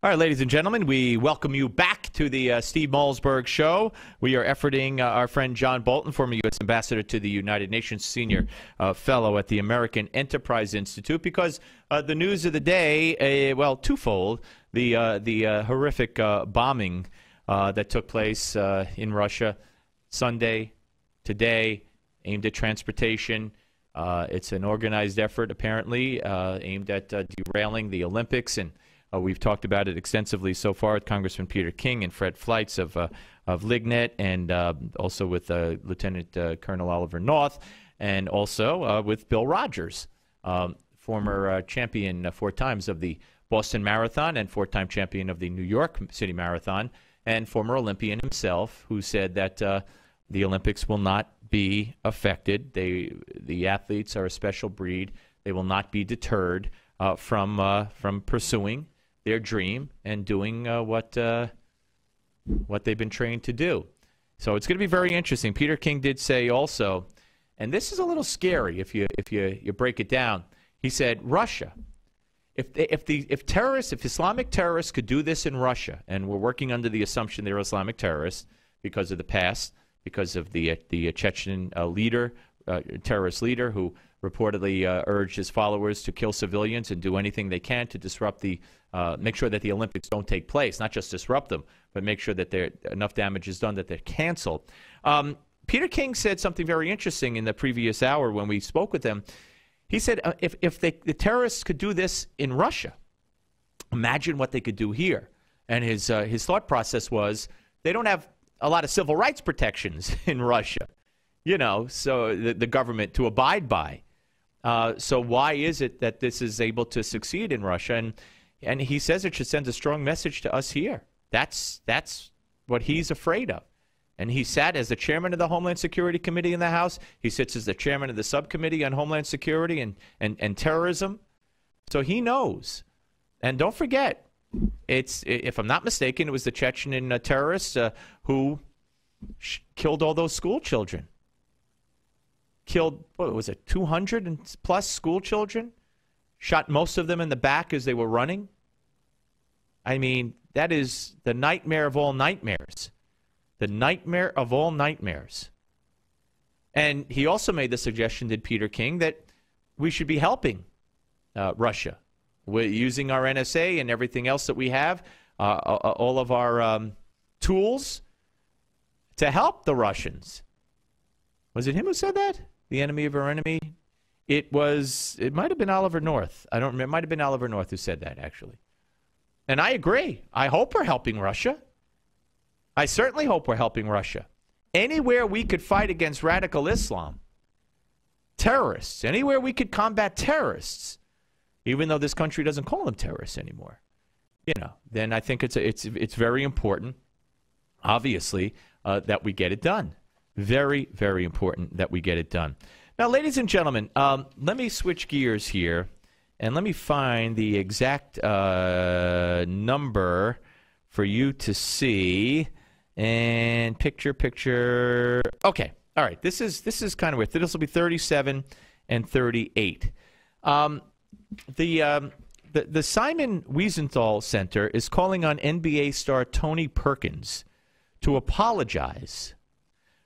All right, ladies and gentlemen, we welcome you back to the Steve Malzberg Show. We are efforting our friend John Bolton, former U.S. Ambassador to the United Nations, Senior Fellow at the American Enterprise Institute, because the news of the day, well, twofold, the horrific bombing that took place in Russia Sunday, today, aimed at transportation. It's an organized effort, apparently, aimed at derailing the Olympics, and we've talked about it extensively so far with Congressman Peter King and Fred Fleitz of Lignet, and also with Lieutenant Colonel Oliver North, and also with Bill Rogers, former champion 4 times of the Boston Marathon and 4-time champion of the New York City Marathon, and former Olympian himself, who said that the Olympics will not be affected. The athletes are a special breed. They will not be deterred from pursuing their dream and doing what they've been trained to do. So it's going to be very interesting. Peter King did say also, and this is a little scary if you break it down. He said, Russia, if Islamic terrorists could do this in Russia, and we're working under the assumption they're Islamic terrorists because of the past, because of the Chechen terrorist leader who reportedly urged his followers to kill civilians and do anything they can to disrupt make sure that the Olympics don't take place, not just disrupt them, but make sure that enough damage is done that they're canceled. Peter King said something very interesting in the previous hour when we spoke with him. He said, if the terrorists could do this in Russia, imagine what they could do here. And his thought process was, they don't have a lot of civil rights protections in Russia, so the government to abide by. So why is it that this is able to succeed in Russia? And he says it should send a strong message to us here. That's what he's afraid of. And he sat as the chairman of the Homeland Security Committee in the House. He sits as the chairman of the subcommittee on Homeland Security and terrorism. So he knows. And don't forget, if I'm not mistaken, it was the Chechen terrorists who killed all those school children. Killed, what was it, 200 plus school children? Shot most of them in the back as they were running? I mean, that is the nightmare of all nightmares. The nightmare of all nightmares. And he also made the suggestion, did Peter King, that we should be helping Russia. We're using our NSA and everything else that we have, all of our tools, to help the Russians. Was it him who said that? The enemy of our enemy? It might have been Oliver North. I don't remember. It might have been Oliver North who said that, actually. And I agree. I hope we're helping Russia. I certainly hope we're helping Russia. Anywhere we could fight against radical Islam, terrorists, anywhere we could combat terrorists, even though this country doesn't call them terrorists anymore, then I think it's very important, obviously, that we get it done. Very, very important that we get it done. Now, ladies and gentlemen, let me switch gears here, and let me find the exact number for you to see. And picture. Okay, all right. This is kind of weird. This will be 37 and 38. The Simon Wiesenthal Center is calling on NBA star Tony Perkins to apologize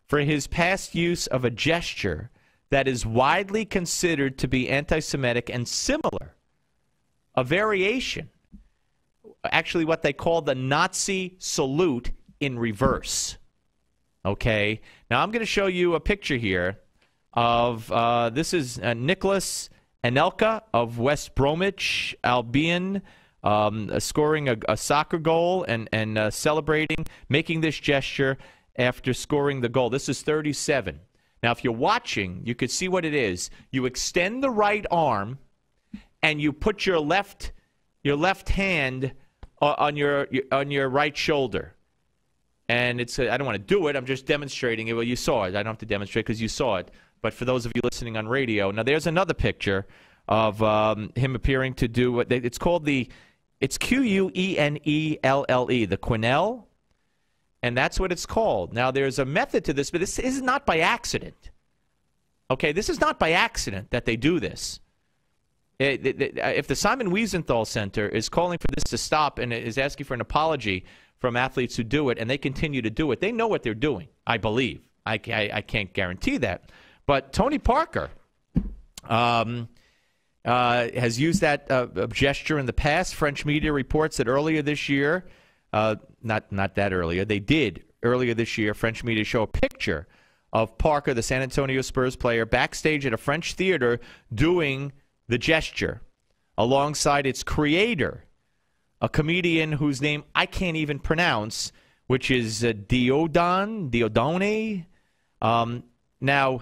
for his past use of a gesture that is widely considered to be anti-Semitic and similar, a variation, actually what they call the Nazi salute in reverse. Okay? Now I'm going to show you a picture here of, this is Nicholas Anelka of West Bromwich Albion, scoring a soccer goal and celebrating, making this gesture after scoring the goal. This is 37. Now, if you're watching, you could see what it is. You extend the right arm, and you put your left hand on your right shoulder. And it's I don't want to do it. I'm just demonstrating it. Well, you saw it. I don't have to demonstrate because you saw it. But for those of you listening on radio, now there's another picture of him appearing to do what it's called it's Quenelle, the Quenelle. And that's what it's called. Now, there's a method to this, but this is not by accident. Okay, this is not by accident that they do this. if the Simon Wiesenthal Center is calling for this to stop and is asking for an apology from athletes who do it, and they continue to do it, they know what they're doing, I believe. I can't guarantee that. But Tony Parker has used that gesture in the past. French media reports that earlier this year, not that earlier, they did earlier this year, French media show a picture of Parker, the San Antonio Spurs player, backstage at a French theater doing the gesture alongside its creator, a comedian whose name I can't even pronounce, which is Diodone. Now,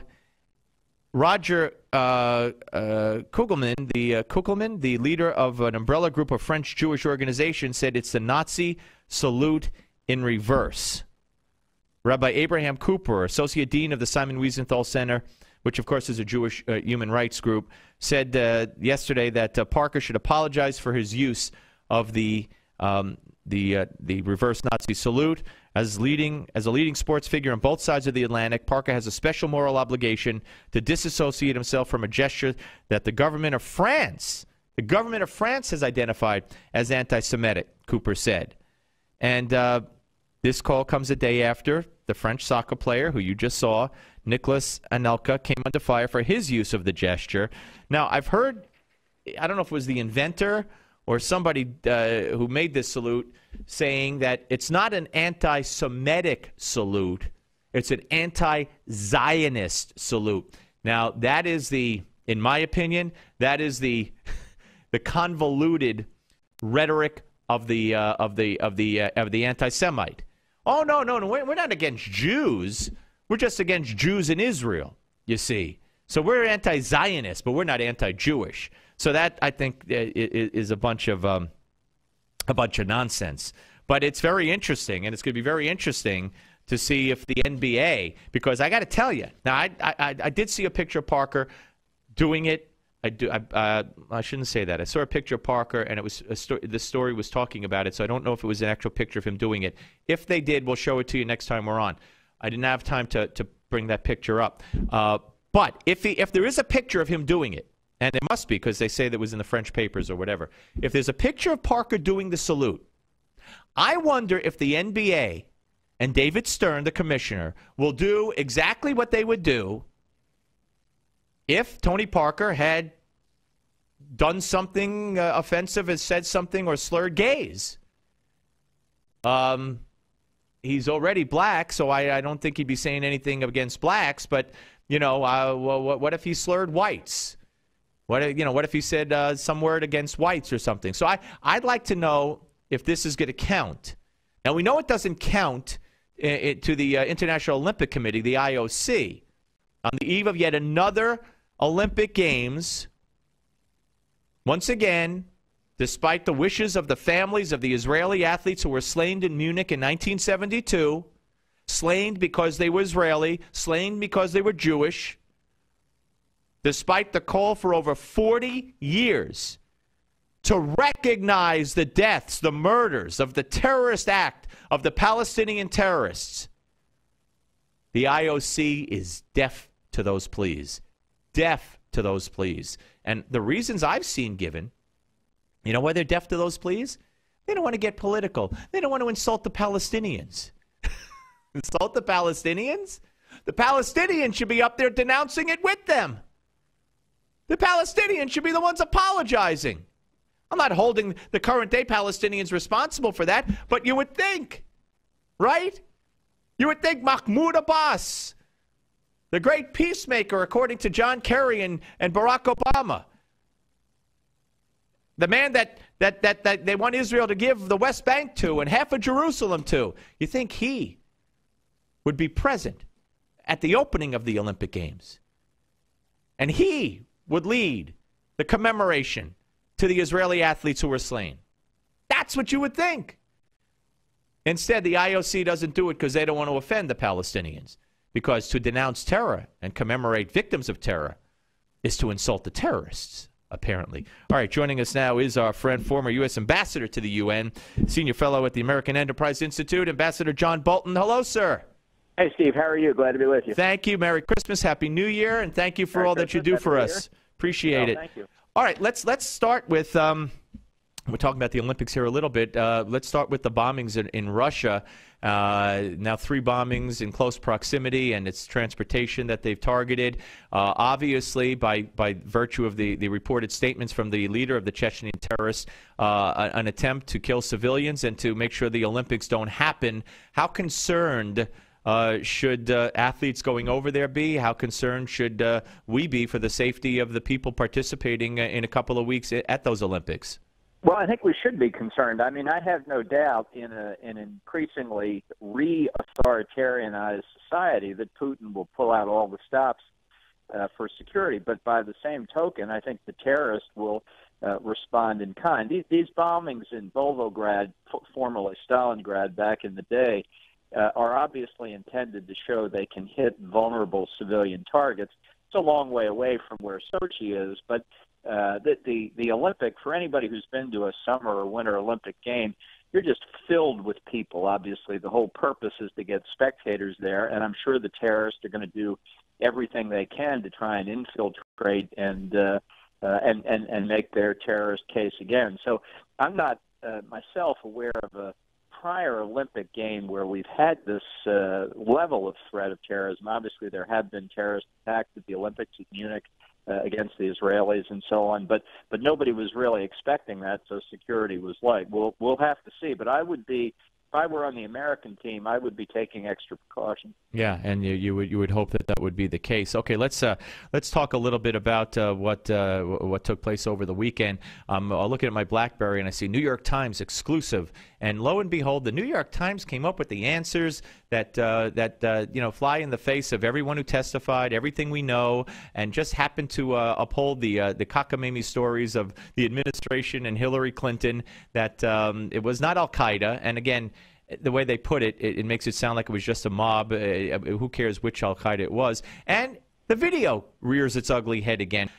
Roger Kugelman, the leader of an umbrella group of French Jewish organizations, said it's the Nazi salute in reverse. Rabbi Abraham Cooper, Associate Dean of the Simon Wiesenthal Center, which of course is a Jewish human rights group, said yesterday that Parker should apologize for his use of the reverse Nazi salute. As a leading sports figure on both sides of the Atlantic, Parker has a special moral obligation to disassociate himself from a gesture that the government of France has identified as anti-Semitic, Cooper said. And this call comes a day after the French soccer player, who you just saw, Nicolas Anelka, came under fire for his use of the gesture. Now, I've heard, I don't know if it was the inventor or somebody who made this salute, saying that it's not an anti-Semitic salute, it's an anti-Zionist salute. Now, that is in my opinion, that is the convoluted rhetoric of the anti-Semite. Oh, no, we're not against Jews. We're just against Jews in Israel, you see. So we're anti-Zionist, but we're not anti-Jewish. So that, I think, is a bunch of nonsense. But it's very interesting, and it's going to be very interesting to see if the NBA, because I got to tell you, now I did see a picture of Parker doing it. I shouldn't say that. I saw a picture of Parker, and it was the story was talking about it, so I don't know if it was an actual picture of him doing it. If they did, we'll show it to you next time we're on. I didn't have time to bring that picture up. But if there is a picture of him doing it, and it must be because they say that it was in the French papers or whatever, if there's a picture of Parker doing the salute, I wonder if the NBA and David Stern, the commissioner, will do exactly what they would do if Tony Parker had done something offensive, has said something, or slurred gays. He's already black, so I don't think he'd be saying anything against blacks. But what if he slurred whites? What if he said some word against whites or something? So I'd like to know if this is going to count. Now we know it doesn't count to the International Olympic Committee, the IOC, on the eve of yet another Olympic Games. Once again, despite the wishes of the families of the Israeli athletes who were slain in Munich in 1972, slain because they were Israeli, slain because they were Jewish, despite the call for over 40 years to recognize the deaths, the murders of the terrorist act of the Palestinian terrorists, the IOC is deaf to those pleas. Deaf to those pleas. And the reasons I've seen given, you know why they're deaf to those pleas? They don't want to get political. They don't want to insult the Palestinians. Insult the Palestinians? The Palestinians should be up there denouncing it with them. The Palestinians should be the ones apologizing. I'm not holding the current day Palestinians responsible for that, but you would think, right? You would think Mahmoud Abbas, the great peacemaker, according to John Kerry and Barack Obama, the man that they want Israel to give the West Bank to and half of Jerusalem to, you think he would be present at the opening of the Olympic Games. And he would lead the commemoration to the Israeli athletes who were slain. That's what you would think. Instead, the IOC doesn't do it because they don't want to offend the Palestinians. Because to denounce terror and commemorate victims of terror is to insult the terrorists, apparently. All right, joining us now is our friend, former U.S. Ambassador to the UN, Senior Fellow at the American Enterprise Institute, Ambassador John Bolton. Hello, sir. Hey, Steve. How are you? Glad to be with you. Thank you. Merry Christmas, Happy New Year, and thank you for all that you do for us. Appreciate it. Thank you. All right, let's start with. We're talking about the Olympics here a little bit. Let's start with the bombings in Russia. Now 3 bombings in close proximity, and it's transportation that they've targeted. Obviously, by virtue of the reported statements from the leader of the Chechen terrorists, an attempt to kill civilians and to make sure the Olympics don't happen. How concerned should athletes going over there be? How concerned should we be for the safety of the people participating in a couple of weeks at those Olympics? Well, I think we should be concerned. I mean, I have no doubt in an increasingly re-authoritarianized society that Putin will pull out all the stops for security. But by the same token, I think the terrorists will respond in kind. These bombings in Volgograd, formerly Stalingrad, back in the day, are obviously intended to show they can hit vulnerable civilian targets. It's a long way away from where Sochi is, but the Olympic, for anybody who's been to a summer or winter Olympic game, you're just filled with people. Obviously, the whole purpose is to get spectators there, and I'm sure the terrorists are going to do everything they can to try and infiltrate and make their terrorist case again. So I'm not myself aware of a prior Olympic game where we've had this level of threat of terrorism. Obviously, there have been terrorist attacks at the Olympics at Munich against the Israelis and so on, but nobody was really expecting that, so security was light. We'll have to see, but I would be, if I were on the American team, I would be taking extra precaution. Yeah, and you would hope that would be the case. Okay, let's talk a little bit about what took place over the weekend. I'm looking at my BlackBerry and I see New York Times exclusive, and lo and behold, the New York Times came up with the answers that fly in the face of everyone who testified, everything we know, and just happened to uphold the cockamamie stories of the administration and Hillary Clinton that it was not Al Qaeda, and again, the way they put it, it makes it sound like it was just a mob. Who cares which Al Qaeda it was? And the video rears its ugly head again.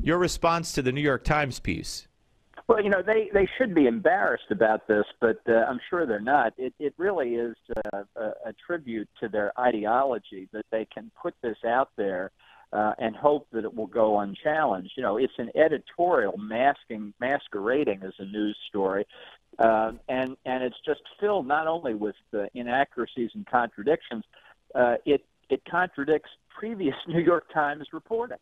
Your response to the New York Times piece? Well, they should be embarrassed about this, but I'm sure they're not. It really is a tribute to their ideology that they can put this out there and hope that it will go unchallenged. It's an editorial masquerading as a news story. And it's just filled not only with inaccuracies and contradictions, it contradicts previous New York Times reporting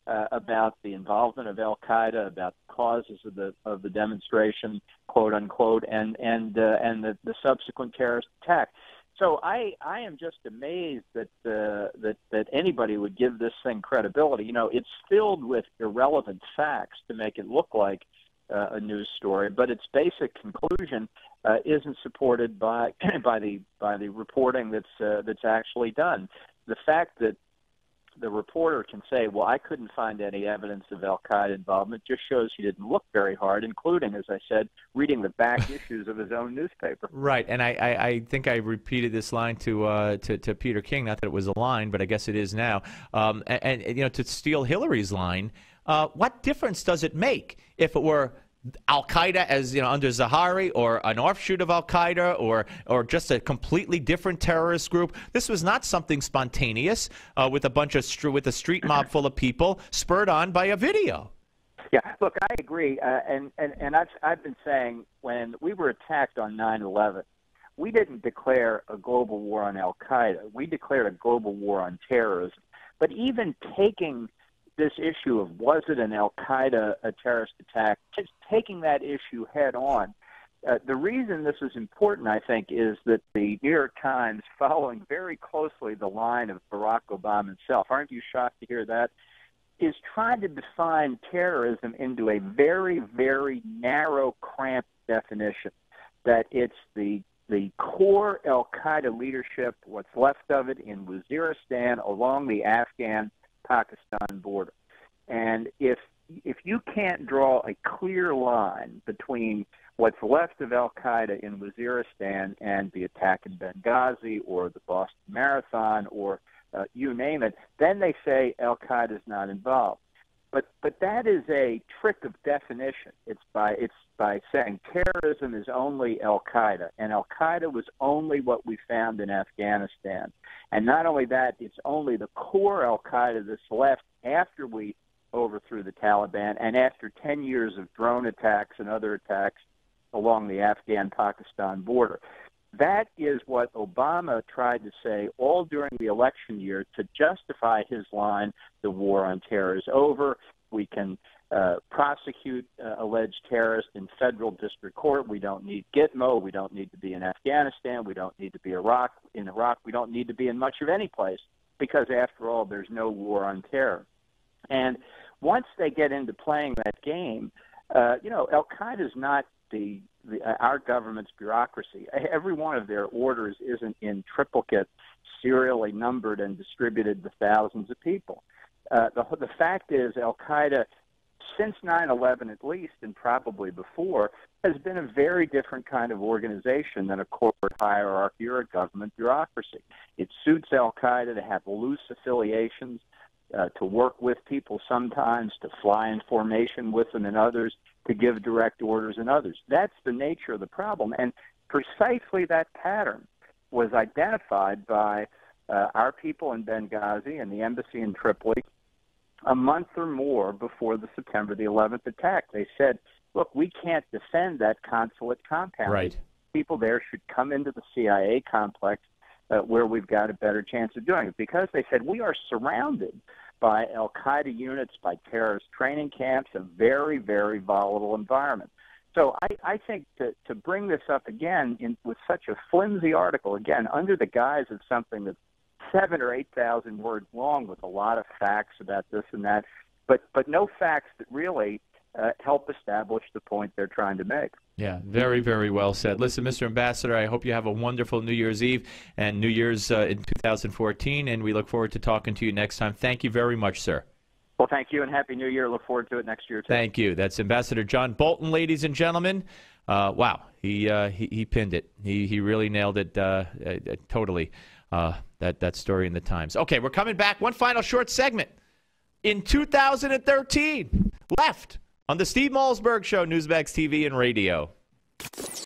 about the involvement of Al Qaeda, about the causes of the demonstration, quote unquote, and the subsequent terrorist attack. So I am just amazed that anybody would give this thing credibility. It's filled with irrelevant facts to make it look like a news story, but its basic conclusion isn't supported by the reporting that's actually done. The fact that the reporter can say, well, I couldn't find any evidence of Al Qaeda involvement, just shows he didn't look very hard, including, as I said, reading the back issues of his own newspaper. Right, and I think I repeated this line to Peter King, not that it was a line, but I guess it is now. And to steal Hillary's line, what difference does it make if it were Al Qaeda as under Zahari, or an offshoot of Al Qaeda, or just a completely different terrorist group? This was not something spontaneous with a street mob full of people spurred on by a video. Yeah, look, I agree, and I've been saying when we were attacked on 9/11, we didn't declare a global war on Al Qaeda. We declared a global war on terrorism. But even taking this issue of was it an Al Qaeda a terrorist attack, just taking that issue head on. The reason this is important, I think, is that the New York Times, following very closely the line of Barack Obama himself, aren't you shocked to hear that, is trying to define terrorism into a very, very narrow, cramped definition, that it's the core Al Qaeda leadership, what's left of it in Waziristan along the Afghan-Pakistan border. And if you can't draw a clear line between what's left of Al Qaeda in Waziristan and the attack in Benghazi or the Boston Marathon or you name it, then they say Al Qaeda is not involved. But that is a trick of definition. It's by saying terrorism is only Al Qaeda, and Al Qaeda was only what we found in Afghanistan. And not only that, it's only the core Al Qaeda that's left after we overthrew the Taliban, and after 10 years of drone attacks and other attacks along the Afghan-Pakistan border. That is what Obama tried to say all during the election year to justify his line, the war on terror is over. We can prosecute alleged terrorists in federal district court. We don't need Gitmo. We don't need to be in Afghanistan. We don't need to be in Iraq. We don't need to be in much of any place because, after all, there's no war on terror. And once they get into playing that game, Al-Qaeda is not our government's bureaucracy. Every one of their orders isn't in triplicate, serially numbered and distributed to thousands of people. The fact is, Al-Qaeda, since 9/11 at least, and probably before, has been a very different kind of organization than a corporate hierarchy or a government bureaucracy. It suits Al-Qaeda to have loose affiliations, to work with people sometimes, to fly in formation with them and others, to give direct orders and others. That's the nature of the problem. And precisely that pattern was identified by our people in Benghazi and the embassy in Tripoli a month or more before the September the 11th attack. They said, look, we can't defend that consulate compound. Right. People there should come into the CIA complex where we've got a better chance of doing it, because they said we are surrounded by Al-Qaeda units, by terrorist training camps, a very, very volatile environment. So I think to bring this up again with such a flimsy article, again, under the guise of something that's 7,000 or 8,000 words long with a lot of facts about this and that, but no facts that really help establish the point they're trying to make. Yeah, very, very well said. Listen, Mr. Ambassador, I hope you have a wonderful New Year's Eve and New Year's in 2014, and we look forward to talking to you next time. Thank you very much, sir. Well, thank you, and Happy New Year. Look forward to it next year, too. Thank you. That's Ambassador John Bolton, ladies and gentlemen. Wow, he pinned it. He really nailed it totally, that story in the Times. Okay, we're coming back. One final short segment. In 2013, left on the Steve Malzberg Show, Newsmax TV and radio.